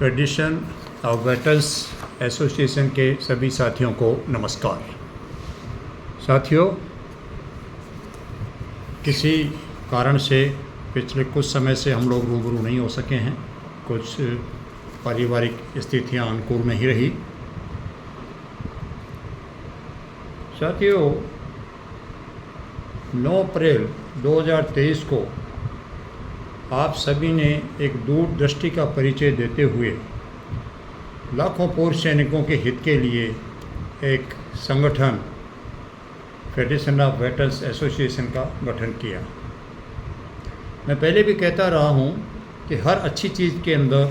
Federation of वेटर्न्स association के सभी साथियों को नमस्कार। साथियों, किसी कारण से पिछले कुछ समय से हम लोग रूबरू नहीं हो सके हैं। कुछ पारिवारिक स्थितियां अनुकूल नहीं रही। साथियों, 9 अप्रैल 2023 को आप सभी ने एक दूरदृष्टि का परिचय देते हुए लाखों पूर्व सैनिकों के हित के लिए एक संगठन फेडरेशन ऑफ वेटर्न्स एसोसिएशन का गठन किया। मैं पहले भी कहता रहा हूँ कि हर अच्छी चीज़ के अंदर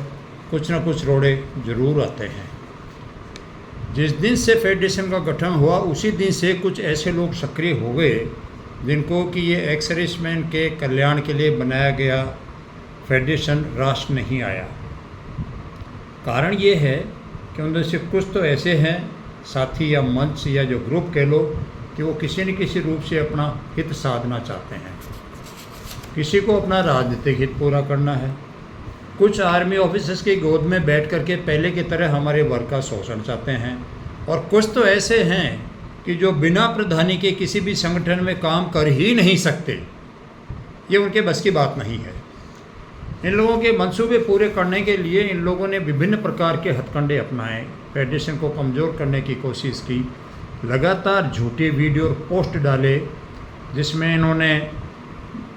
कुछ न कुछ रोड़े ज़रूर आते हैं। जिस दिन से फेडरेशन का गठन हुआ उसी दिन से कुछ ऐसे लोग सक्रिय हो गए जिनको कि ये एक्स सर्विसमैन के कल्याण के लिए बनाया गया फेडरेशन राष्ट्र नहीं आया। कारण ये है कि उनमें से कुछ तो ऐसे हैं साथी या मंच या जो ग्रुप कह लो कि वो किसी न किसी रूप से अपना हित साधना चाहते हैं। किसी को अपना राजनीतिक हित पूरा करना है। कुछ आर्मी ऑफिसर्स की गोद में बैठ करके पहले की तरह हमारे वर्ग का शोषण चाहते हैं। और कुछ तो ऐसे हैं कि जो बिना प्रधानी के किसी भी संगठन में काम कर ही नहीं सकते। ये उनके बस की बात नहीं है। इन लोगों के मंसूबे पूरे करने के लिए इन लोगों ने विभिन्न प्रकार के हथकंडे अपनाए, फेडरेशन को कमज़ोर करने की कोशिश की, लगातार झूठे वीडियो और पोस्ट डाले जिसमें इन्होंने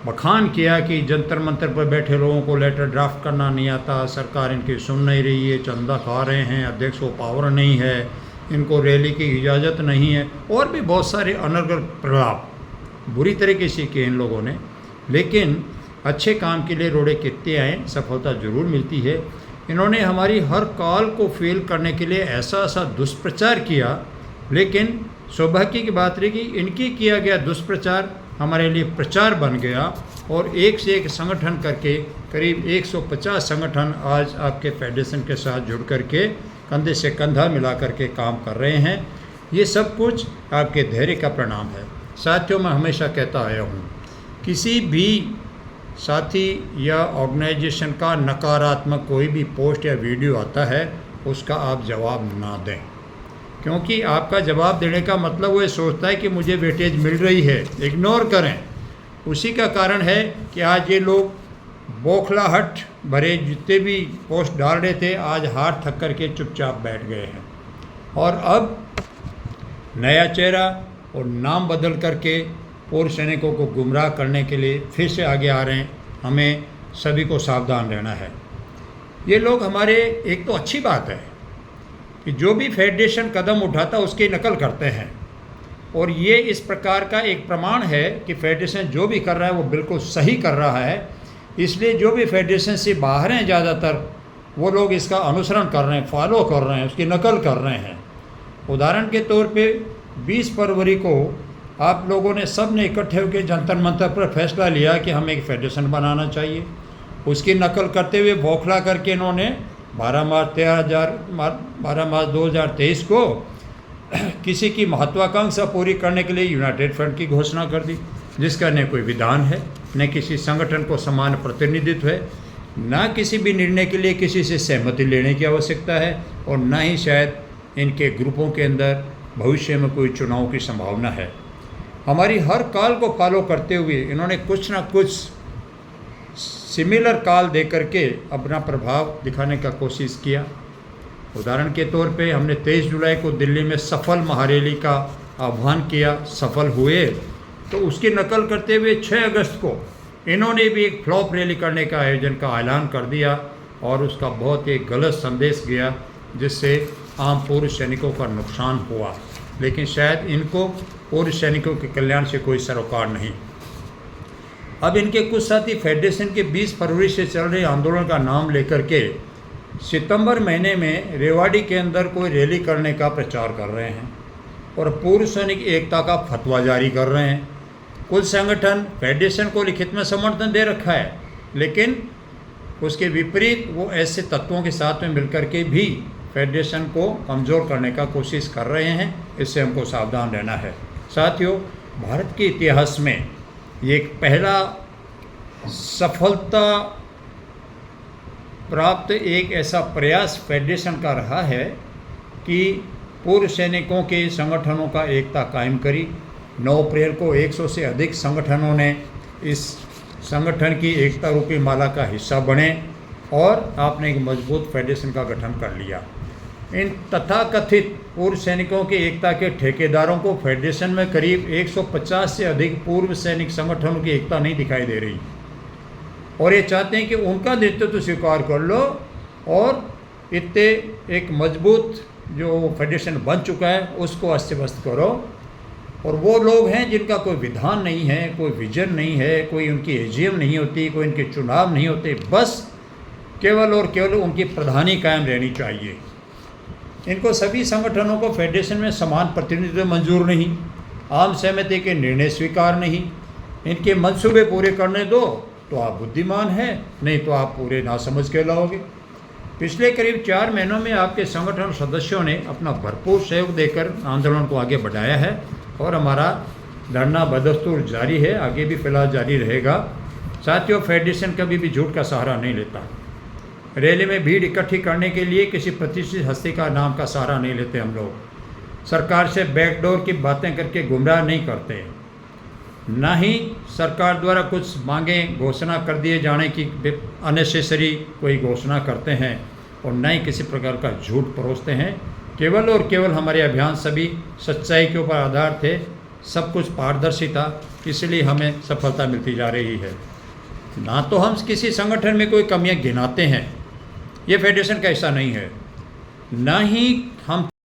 बखान किया कि जंतर मंतर पर बैठे लोगों को लेटर ड्राफ्ट करना नहीं आता, सरकार इनकी सुन नहीं रही है, चंदा खा रहे हैं, अध्यक्ष को पावर नहीं है, इनको रैली की इजाज़त नहीं है, और भी बहुत सारे अनर्गल प्रलाप बुरी तरीके से किए इन लोगों ने। लेकिन अच्छे काम के लिए रोड़े कितने आए, सफलता ज़रूर मिलती है। इन्होंने हमारी हर कॉल को फेल करने के लिए ऐसा दुष्प्रचार किया, लेकिन सौभाग्य की बात रही कि इनकी किया गया दुष्प्रचार हमारे लिए प्रचार बन गया और एक से एक संगठन करके करीब 150 संगठन आज आपके फेडरेशन के साथ जुड़ करके कंधे से कंधा मिला करके काम कर रहे हैं। ये सब कुछ आपके धैर्य का परिणाम है। साथियों, मैं हमेशा कहता आया हूँ, किसी भी साथी या ऑर्गेनाइजेशन का नकारात्मक कोई भी पोस्ट या वीडियो आता है उसका आप जवाब ना दें, क्योंकि आपका जवाब देने का मतलब वो ये सोचता है कि मुझे वेटेज मिल रही है। इग्नोर करें। उसी का कारण है कि आज ये लोग बौखलाहट भरे जितने भी पोस्ट डाल रहे थे आज हाथ थक करके चुपचाप बैठ गए हैं और अब नया चेहरा और नाम बदल करके पूर्व सैनिकों को गुमराह करने के लिए फिर से आगे आ रहे हैं। हमें सभी को सावधान रहना है। ये लोग हमारे, एक तो अच्छी बात है कि जो भी फेडरेशन कदम उठाता है उसकी नकल करते हैं और ये इस प्रकार का एक प्रमाण है कि फेडरेशन जो भी कर रहा है वो बिल्कुल सही कर रहा है। इसलिए जो भी फेडरेशन से बाहर हैं ज़्यादातर वो लोग इसका अनुसरण कर रहे हैं, फॉलो कर रहे हैं, उसकी नकल कर रहे हैं। उदाहरण के तौर पे 20 फरवरी को आप लोगों ने सब ने इकट्ठे होकर जंतर मंतर पर फैसला लिया कि हमें एक फेडरेशन बनाना चाहिए। उसकी नकल करते हुए बौखला करके इन्होंने 12 मार्च 2023 को किसी की महत्वाकांक्षा पूरी करने के लिए यूनाइटेड फ्रंट की घोषणा कर दी, जिसका न कोई विधान है, न किसी संगठन को समान प्रतिनिधित्व है, न किसी भी निर्णय के लिए किसी से सहमति लेने की आवश्यकता है और न ही शायद इनके ग्रुपों के अंदर भविष्य में कोई चुनाव की संभावना है। हमारी हर कॉल को फॉलो करते हुए इन्होंने कुछ ना कुछ सिमिलर कॉल दे करके अपना प्रभाव दिखाने का कोशिश किया। उदाहरण के तौर पे हमने 23 जुलाई को दिल्ली में सफल महारैली का आह्वान किया, सफल हुए, तो उसकी नकल करते हुए 6 अगस्त को इन्होंने भी एक फ्लॉप रैली करने का आयोजन का ऐलान कर दिया और उसका बहुत एक गलत संदेश गया जिससे आम पूर्व सैनिकों का नुकसान हुआ। लेकिन शायद इनको पूर्व सैनिकों के कल्याण से कोई सरोकार नहीं। अब इनके कुछ साथी फेडरेशन के 20 फरवरी से चल रहे आंदोलन का नाम लेकर के सितंबर महीने में रेवाड़ी के अंदर कोई रैली करने का प्रचार कर रहे हैं और पूर्व सैनिक एकता का फतवा जारी कर रहे हैं। कुछ संगठन फेडरेशन को लिखित में समर्थन दे रखा है, लेकिन उसके विपरीत वो ऐसे तत्वों के साथ में मिलकर के भी फेडरेशन को कमज़ोर करने का कोशिश कर रहे हैं। इससे हमको सावधान रहना है। साथियों, भारत के इतिहास में ये एक पहला सफलता प्राप्त एक ऐसा प्रयास फेडरेशन का रहा है कि पूर्व सैनिकों के संगठनों का एकता कायम करी। 9 अप्रैल को 100 से अधिक संगठनों ने इस संगठन की एकता रूपी माला का हिस्सा बने और आपने एक मजबूत फेडरेशन का गठन कर लिया। इन तथाकथित पूर्व सैनिकों की एकता के ठेकेदारों को फेडरेशन में करीब 150 से अधिक पूर्व सैनिक संगठनों की एकता नहीं दिखाई दे रही और ये चाहते हैं कि उनका नेतृत्व स्वीकार कर लो और इतने एक मजबूत जो फेडरेशन बन चुका है उसको अस्त व्यस्त करो। और वो लोग हैं जिनका कोई विधान नहीं है, कोई विजन नहीं है, कोई उनकी एजीएम नहीं होती, कोई उनके चुनाव नहीं होते, बस केवल और केवल उनकी प्रधानी कायम रहनी चाहिए। इनको सभी संगठनों को फेडरेशन में समान प्रतिनिधित्व मंजूर नहीं, आम सहमति के निर्णय स्वीकार नहीं। इनके मंसूबे पूरे करने दो तो आप बुद्धिमान हैं, नहीं तो आप पूरे नासमझ कहलाओगे। पिछले करीब 4 महीनों में आपके संगठन सदस्यों ने अपना भरपूर सहयोग देकर आंदोलन को आगे बढ़ाया है और हमारा धरना बदस्तूर जारी है, आगे भी फिलहाल जारी रहेगा। साथियों, फेडरेशन कभी भी झूठ का सहारा नहीं लेता। रैली में भीड़ इकट्ठी करने के लिए किसी प्रतिष्ठित हस्ती का नाम का सहारा नहीं लेते। हम लोग सरकार से बैकडोर की बातें करके गुमराह नहीं करते, ना ही सरकार द्वारा कुछ मांगे घोषणा कर दिए जाने की अननेसेसरी कोई घोषणा करते हैं और न ही किसी प्रकार का झूठ परोसते हैं। केवल और केवल हमारे अभियान सभी सच्चाई के ऊपर आधार थे, सब कुछ पारदर्शी था, इसलिए हमें सफलता मिलती जा रही है। ना तो हम किसी संगठन में कोई कमियां गिनाते हैं, ये फेडरेशन का हिस्सा नहीं है, ना ही हम